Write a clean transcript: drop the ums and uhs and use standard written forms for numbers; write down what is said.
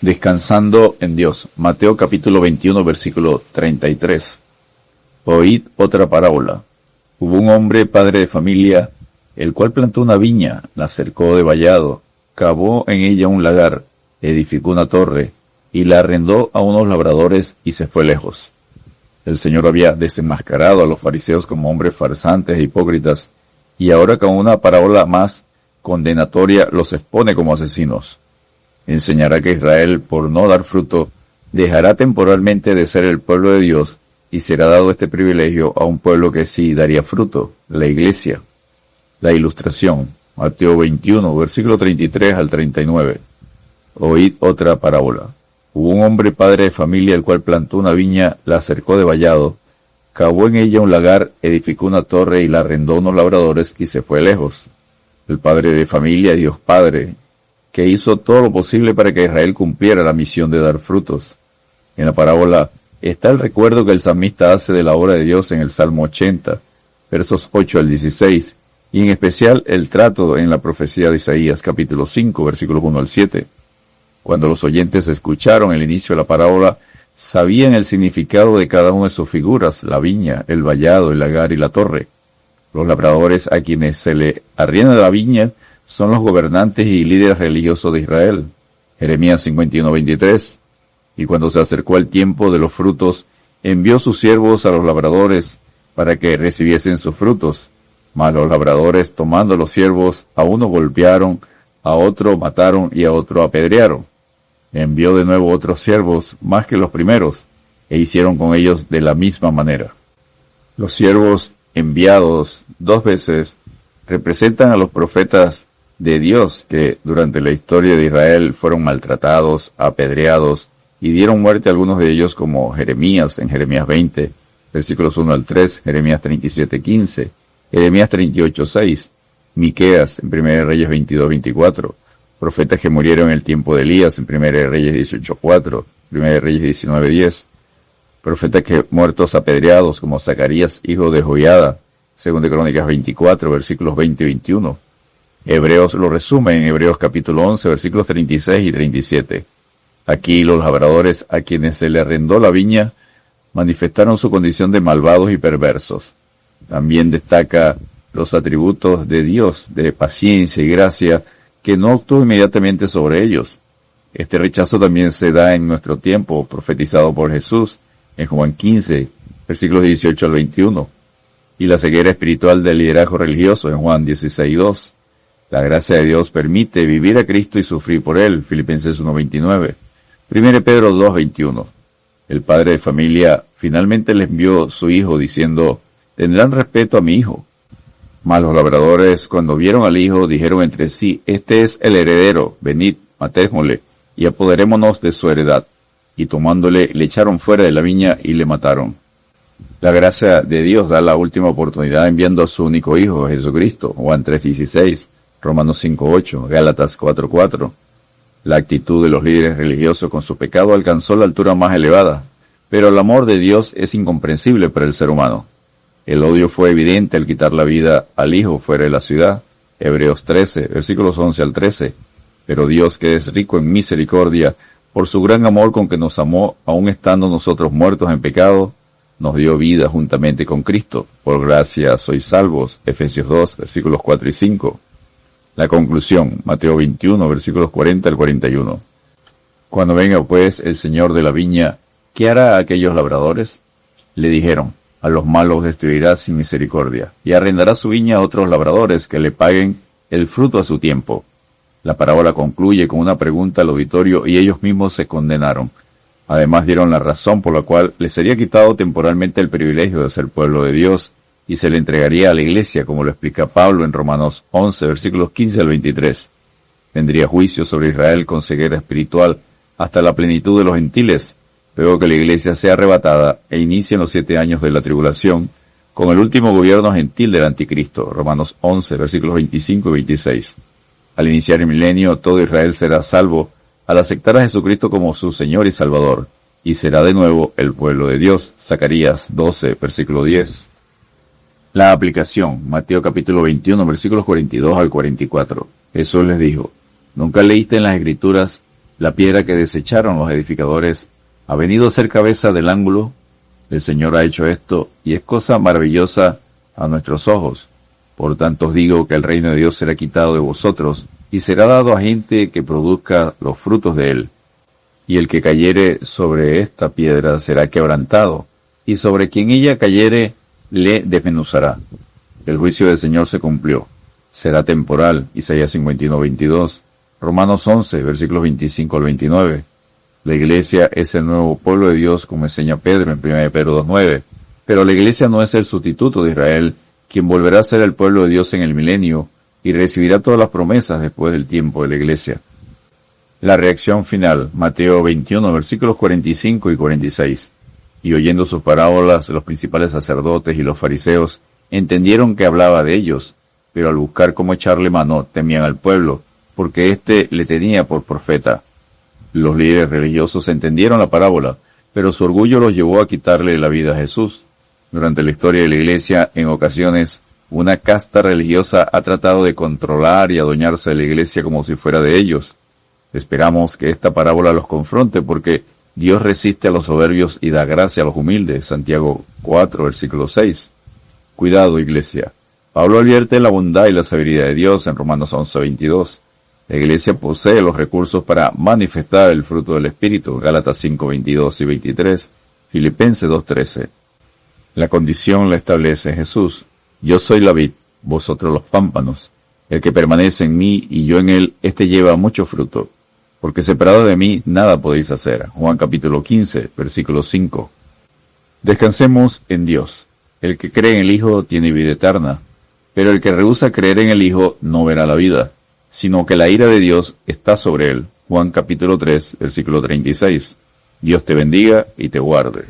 Descansando en Dios. Mateo capítulo 21, versículo 33. Oíd otra parábola. Hubo un hombre, padre de familia, el cual plantó una viña, la cercó de vallado, cavó en ella un lagar, edificó una torre, y la arrendó a unos labradores y se fue lejos. El Señor había desenmascarado a los fariseos como hombres farsantes e hipócritas, y ahora con una parábola más condenatoria los expone como asesinos. Enseñará que Israel, por no dar fruto, dejará temporalmente de ser el pueblo de Dios y será dado este privilegio a un pueblo que sí daría fruto, la iglesia. La ilustración, Mateo 21, versículo 33 al 39. Oíd otra parábola. Hubo un hombre padre de familia el cual plantó una viña, la cercó de vallado, cavó en ella un lagar, edificó una torre y la arrendó a unos labradores y se fue lejos. El padre de familia es Dios Padre, que hizo todo lo posible para que Israel cumpliera la misión de dar frutos. En la parábola está el recuerdo que el salmista hace de la obra de Dios en el Salmo 80, versos 8 al 16, y en especial el trato en la profecía de Isaías capítulo 5, versículos 1 al 7. Cuando los oyentes escucharon el inicio de la parábola, sabían el significado de cada una de sus figuras, la viña, el vallado, el lagar y la torre. Los labradores a quienes se le arrienda la viña son los gobernantes y líderes religiosos de Israel. Jeremías 51, 23. Y cuando se acercó el tiempo de los frutos, envió sus siervos a los labradores para que recibiesen sus frutos. Mas los labradores, tomando los siervos, a uno golpearon, a otro mataron y a otro apedrearon. Envió de nuevo otros siervos, más que los primeros, e hicieron con ellos de la misma manera. Los siervos enviados 2 veces representan a los profetas de Dios que durante la historia de Israel fueron maltratados, apedreados y dieron muerte a algunos de ellos, como Jeremías en Jeremías 20, versículos 1 al 3, Jeremías 37, 15, Jeremías 38, 6, Miqueas en 1 Reyes 22, 24, profetas que murieron en el tiempo de Elías en 1 Reyes 18, 4, 1 Reyes 19, 10, profetas que muertos apedreados como Zacarías, hijo de Joiada, 2 Crónicas 24, versículos 20 y 21. Hebreos lo resume en Hebreos capítulo 11, versículos 36 y 37. Aquí los labradores a quienes se le arrendó la viña manifestaron su condición de malvados y perversos. También destaca los atributos de Dios, de paciencia y gracia, que no actuó inmediatamente sobre ellos. Este rechazo también se da en nuestro tiempo, profetizado por Jesús, en Juan 15, versículos 18 al 21. Y la ceguera espiritual del liderazgo religioso, en Juan 16, 2. La gracia de Dios permite vivir a Cristo y sufrir por Él, Filipenses 1:29. 1 Pedro 2:21. El padre de familia finalmente le envió su hijo diciendo, tendrán respeto a mi hijo. Mas los labradores, cuando vieron al hijo, dijeron entre sí, este es el heredero, venid, matémosle, y apoderémonos de su heredad. Y tomándole, le echaron fuera de la viña y le mataron. La gracia de Dios da la última oportunidad enviando a su único hijo, Jesucristo, Juan 3:16. Romanos 5:8, Gálatas 4:4. La actitud de los líderes religiosos con su pecado alcanzó la altura más elevada, pero el amor de Dios es incomprensible para el ser humano. El odio fue evidente al quitar la vida al Hijo fuera de la ciudad, Hebreos 13, versículos 11 al 13. Pero Dios, que es rico en misericordia, por su gran amor con que nos amó, aun estando nosotros muertos en pecado, nos dio vida juntamente con Cristo. Por gracia sois salvos, Efesios 2, versículos 4 y 5. La conclusión, Mateo 21, versículos 40 al 41. Cuando venga pues el Señor de la viña, ¿qué hará a aquellos labradores? Le dijeron, a los malos destruirá sin misericordia, y arrendará su viña a otros labradores que le paguen el fruto a su tiempo. La parábola concluye con una pregunta al auditorio y ellos mismos se condenaron. Además dieron la razón por la cual les sería quitado temporalmente el privilegio de ser pueblo de Dios, y se le entregaría a la iglesia, como lo explica Pablo en Romanos 11, versículos 15 al 23. Tendría juicio sobre Israel con ceguera espiritual hasta la plenitud de los gentiles, luego que la iglesia sea arrebatada e inicien los 7 años de la tribulación, con el último gobierno gentil del anticristo, Romanos 11, versículos 25 y 26. Al iniciar el milenio, todo Israel será salvo al aceptar a Jesucristo como su Señor y Salvador, y será de nuevo el pueblo de Dios, Zacarías 12, versículo 10. La aplicación, Mateo capítulo 21, versículos 42 al 44. Jesús les dijo, ¿nunca leíste en las Escrituras, La piedra que desecharon los edificadores ha venido a ser cabeza del ángulo. El Señor ha hecho esto, y es cosa maravillosa a nuestros ojos. Por tanto os digo que el reino de Dios será quitado de vosotros, y será dado a gente que produzca los frutos de él. Y el que cayere sobre esta piedra será quebrantado, y sobre quien ella cayere le desmenuzará. El juicio del Señor se cumplió. Será temporal. Isaías 51:22. Romanos 11, versículos 25 al 29. La iglesia es el nuevo pueblo de Dios, como enseña Pedro en 1 Pedro 2:9. Pero la iglesia no es el sustituto de Israel, quien volverá a ser el pueblo de Dios en el milenio y recibirá todas las promesas después del tiempo de la iglesia. La reacción final, Mateo 21, versículos 45 y 46. Y oyendo sus parábolas, los principales sacerdotes y los fariseos entendieron que hablaba de ellos, pero al buscar cómo echarle mano, temían al pueblo, porque éste le tenía por profeta. Los líderes religiosos entendieron la parábola, pero su orgullo los llevó a quitarle la vida a Jesús. Durante la historia de la iglesia, en ocasiones, una casta religiosa ha tratado de controlar y adueñarse de la iglesia como si fuera de ellos. Esperamos que esta parábola los confronte, porque Dios resiste a los soberbios y da gracia a los humildes. Santiago 4, versículo 6. Cuidado, iglesia. Pablo advierte la bondad y la sabiduría de Dios en Romanos 11:22. La iglesia posee los recursos para manifestar el fruto del Espíritu, Gálatas 5:22 y 23, Filipenses 2:13. La condición la establece Jesús. Yo soy la vid, vosotros los pámpanos. El que permanece en mí y yo en él, éste lleva mucho fruto. Porque separado de mí, nada podéis hacer. Juan capítulo 15, versículo 5. Descansemos en Dios. El que cree en el Hijo tiene vida eterna, pero el que rehúsa creer en el Hijo no verá la vida, sino que la ira de Dios está sobre él. Juan capítulo 3, versículo 36. Dios te bendiga y te guarde.